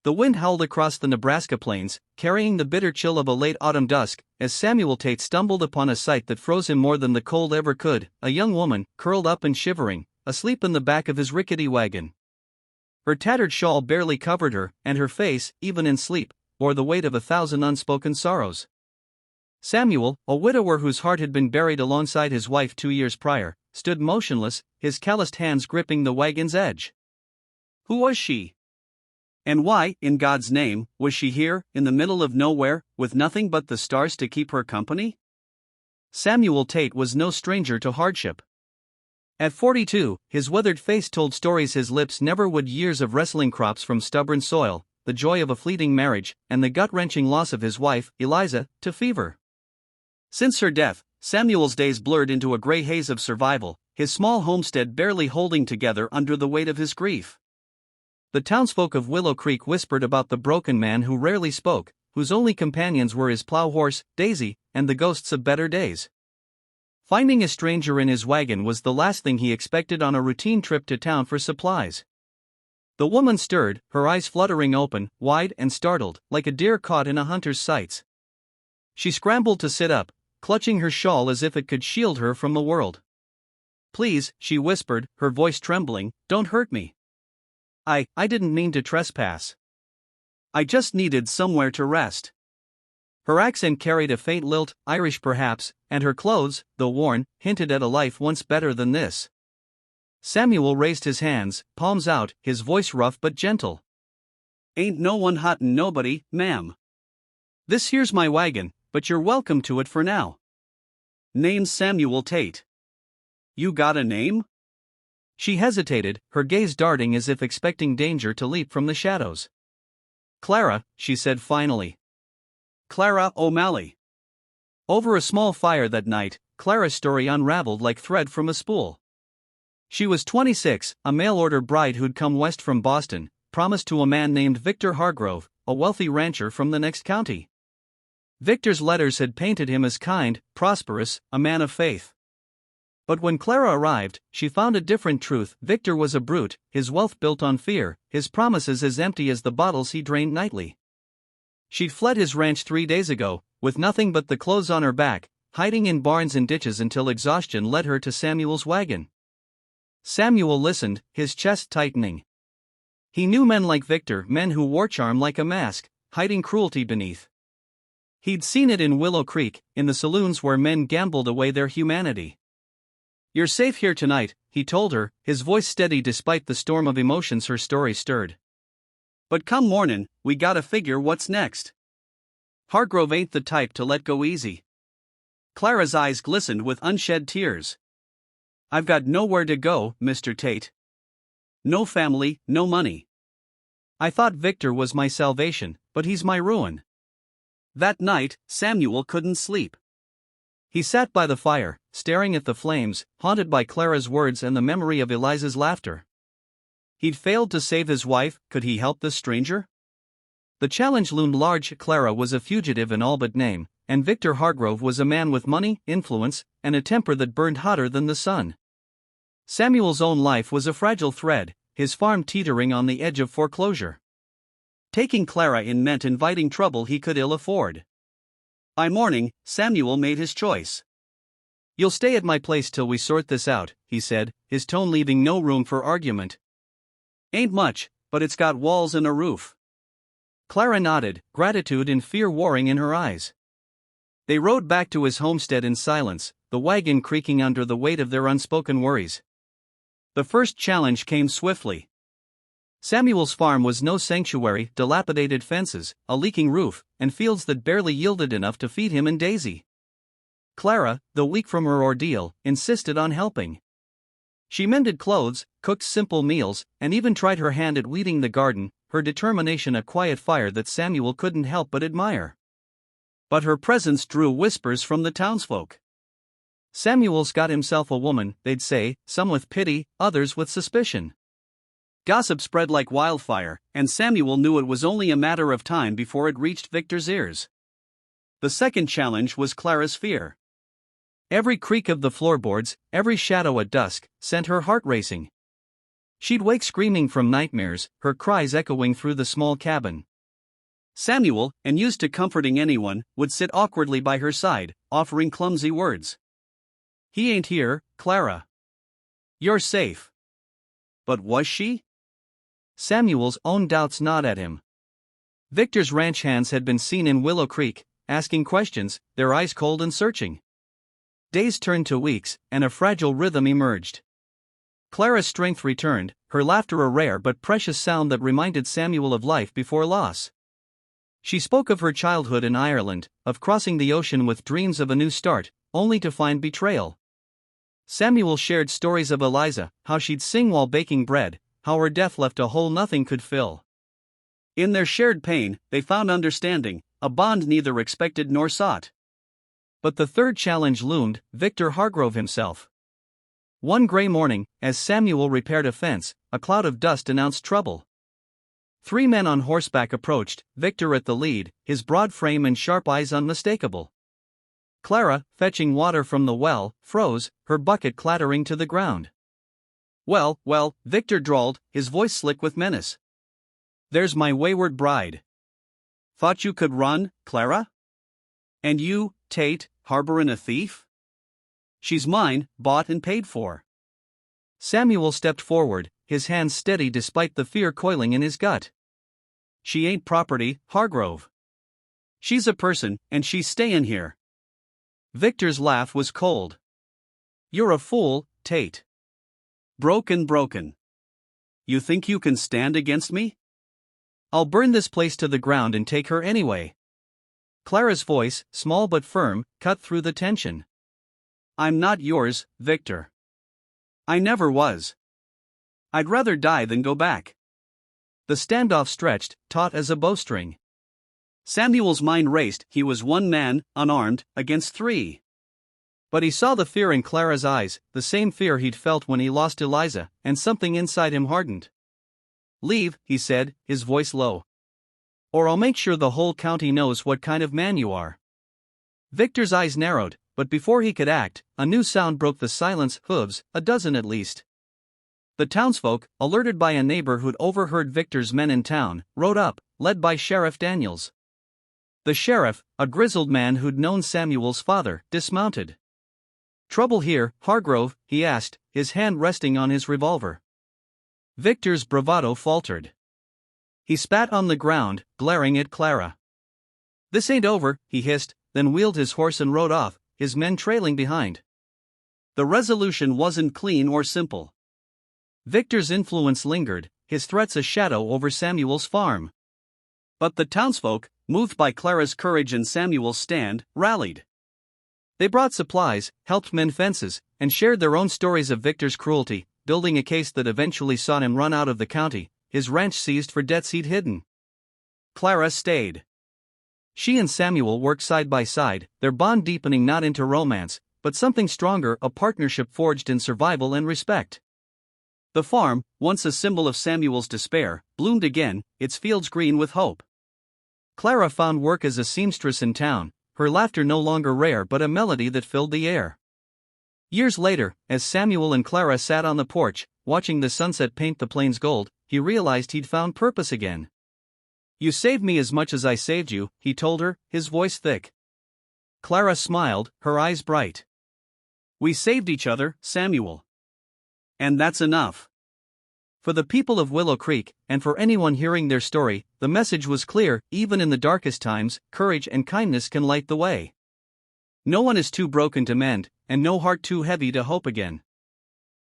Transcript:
The wind howled across the Nebraska plains, carrying the bitter chill of a late autumn dusk, as Samuel Tate stumbled upon a sight that froze him more than the cold ever could: a young woman, curled up and shivering, asleep in the back of his rickety wagon. Her tattered shawl barely covered her, and her face, even in sleep, bore the weight of 1,000 unspoken sorrows. Samuel, a widower whose heart had been buried alongside his wife 2 years prior, stood motionless, his calloused hands gripping the wagon's edge. Who was she? And why, in God's name, was she here, in the middle of nowhere, with nothing but the stars to keep her company? Samuel Tate was no stranger to hardship. At 42, his weathered face told stories his lips never would: years of wrestling crops from stubborn soil, the joy of a fleeting marriage, and the gut-wrenching loss of his wife, Eliza, to fever. Since her death, Samuel's days blurred into a gray haze of survival, his small homestead barely holding together under the weight of his grief. The townsfolk of Willow Creek whispered about the broken man who rarely spoke, whose only companions were his plow horse, Daisy, and the ghosts of better days. Finding a stranger in his wagon was the last thing he expected on a routine trip to town for supplies. The woman stirred, her eyes fluttering open, wide and startled, like a deer caught in a hunter's sights. She scrambled to sit up, clutching her shawl as if it could shield her from the world. "Please," she whispered, her voice trembling, "don't hurt me. I didn't mean to trespass. I just needed somewhere to rest." Her accent carried a faint lilt, Irish perhaps, and her clothes, though worn, hinted at a life once better than this. Samuel raised his hands, palms out, his voice rough but gentle. "Ain't no one hottin' nobody, ma'am. This here's my wagon, but you're welcome to it for now. Name's Samuel Tate." "You got a name?" She hesitated, her gaze darting as if expecting danger to leap from the shadows. "Clara," she said finally. "Clara O'Malley." Over a small fire that night, Clara's story unraveled like thread from a spool. She was 26, a mail-order bride who'd come west from Boston, promised to a man named Victor Hargrove, a wealthy rancher from the next county. Victor's letters had painted him as kind, prosperous, a man of faith. But when Clara arrived, she found a different truth. Victor was a brute, his wealth built on fear, his promises as empty as the bottles he drained nightly. She'd fled his ranch 3 days ago, with nothing but the clothes on her back, hiding in barns and ditches until exhaustion led her to Samuel's wagon. Samuel listened, his chest tightening. He knew men like Victor, men who wore charm like a mask, hiding cruelty beneath. He'd seen it in Willow Creek, in the saloons where men gambled away their humanity. "You're safe here tonight," he told her, his voice steady despite the storm of emotions her story stirred. "But come mornin', we gotta figure what's next. Hargrove ain't the type to let go easy." Clara's eyes glistened with unshed tears. "I've got nowhere to go, Mr. Tate. No family, no money. I thought Victor was my salvation, but he's my ruin." That night, Samuel couldn't sleep. He sat by the fire, staring at the flames, haunted by Clara's words and the memory of Eliza's laughter. He'd failed to save his wife, could he help this stranger? The challenge loomed large. Clara was a fugitive in all but name, and Victor Hargrove was a man with money, influence, and a temper that burned hotter than the sun. Samuel's own life was a fragile thread, his farm teetering on the edge of foreclosure. Taking Clara in meant inviting trouble he could ill afford. By morning, Samuel made his choice. "You'll stay at my place till we sort this out," he said, his tone leaving no room for argument. "Ain't much, but it's got walls and a roof." Clara nodded, gratitude and fear warring in her eyes. They rode back to his homestead in silence, the wagon creaking under the weight of their unspoken worries. The first challenge came swiftly. Samuel's farm was no sanctuary: dilapidated fences, a leaking roof, and fields that barely yielded enough to feed him and Daisy. Clara, though weak from her ordeal, insisted on helping. She mended clothes, cooked simple meals, and even tried her hand at weeding the garden, her determination a quiet fire that Samuel couldn't help but admire. But her presence drew whispers from the townsfolk. "Samuel's got himself a woman," they'd say, some with pity, others with suspicion. Gossip spread like wildfire, and Samuel knew it was only a matter of time before it reached Victor's ears. The second challenge was Clara's fear. Every creak of the floorboards, every shadow at dusk, sent her heart racing. She'd wake screaming from nightmares, her cries echoing through the small cabin. Samuel, unused to comforting anyone, would sit awkwardly by her side, offering clumsy words. "He ain't here, Clara. You're safe." But was she? Samuel's own doubts gnawed at him. Victor's ranch hands had been seen in Willow Creek, asking questions, their eyes cold and searching. Days turned to weeks, and a fragile rhythm emerged. Clara's strength returned, her laughter a rare but precious sound that reminded Samuel of life before loss. She spoke of her childhood in Ireland, of crossing the ocean with dreams of a new start, only to find betrayal. Samuel shared stories of Eliza, how she'd sing while baking bread, how her death left a hole nothing could fill. In their shared pain, they found understanding, a bond neither expected nor sought. But the third challenge loomed, Victor Hargrove himself. One gray morning, as Samuel repaired a fence, a cloud of dust announced trouble. 3 men on horseback approached, Victor at the lead, his broad frame and sharp eyes unmistakable. Clara, fetching water from the well, froze, her bucket clattering to the ground. Well, Victor drawled, his voice slick with menace. "There's my wayward bride. Thought you could run, Clara? And you, Tate, harborin' a thief? She's mine, bought and paid for." Samuel stepped forward, his hands steady despite the fear coiling in his gut. "She ain't property, Hargrove. She's a person, and she's stayin' here." Victor's laugh was cold. "You're a fool, Tate. Broken. You think you can stand against me? I'll burn this place to the ground and take her anyway." Clara's voice, small but firm, cut through the tension. "I'm not yours, Victor. I never was. I'd rather die than go back." The standoff stretched, taut as a bowstring. Samuel's mind raced, he was one man, unarmed, against 3. But he saw the fear in Clara's eyes, the same fear he'd felt when he lost Eliza, and something inside him hardened. "Leave," he said, his voice low. "Or I'll make sure the whole county knows what kind of man you are." Victor's eyes narrowed, but before he could act, a new sound broke the silence, hooves, a dozen at least. The townsfolk, alerted by a neighbor who'd overheard Victor's men in town, rode up, led by Sheriff Daniels. The sheriff, a grizzled man who'd known Samuel's father, dismounted. "Trouble here, Hargrove?" he asked, his hand resting on his revolver. Victor's bravado faltered. He spat on the ground, glaring at Clara. "This ain't over," he hissed, then wheeled his horse and rode off, his men trailing behind. The resolution wasn't clean or simple. Victor's influence lingered, his threats a shadow over Samuel's farm. But the townsfolk, moved by Clara's courage and Samuel's stand, rallied. They brought supplies, helped mend fences, and shared their own stories of Victor's cruelty, building a case that eventually saw him run out of the county, his ranch seized for debts he'd hidden. Clara stayed. She and Samuel worked side by side, their bond deepening not into romance, but something stronger, a partnership forged in survival and respect. The farm, once a symbol of Samuel's despair, bloomed again, its fields green with hope. Clara found work as a seamstress in town, her laughter no longer rare but a melody that filled the air. Years later, as Samuel and Clara sat on the porch, watching the sunset paint the plains gold, he realized he'd found purpose again. "You saved me as much as I saved you," he told her, his voice thick. Clara smiled, her eyes bright. "We saved each other, Samuel. And that's enough." For the people of Willow Creek, and for anyone hearing their story, the message was clear: even in the darkest times, courage and kindness can light the way. No one is too broken to mend, and no heart too heavy to hope again.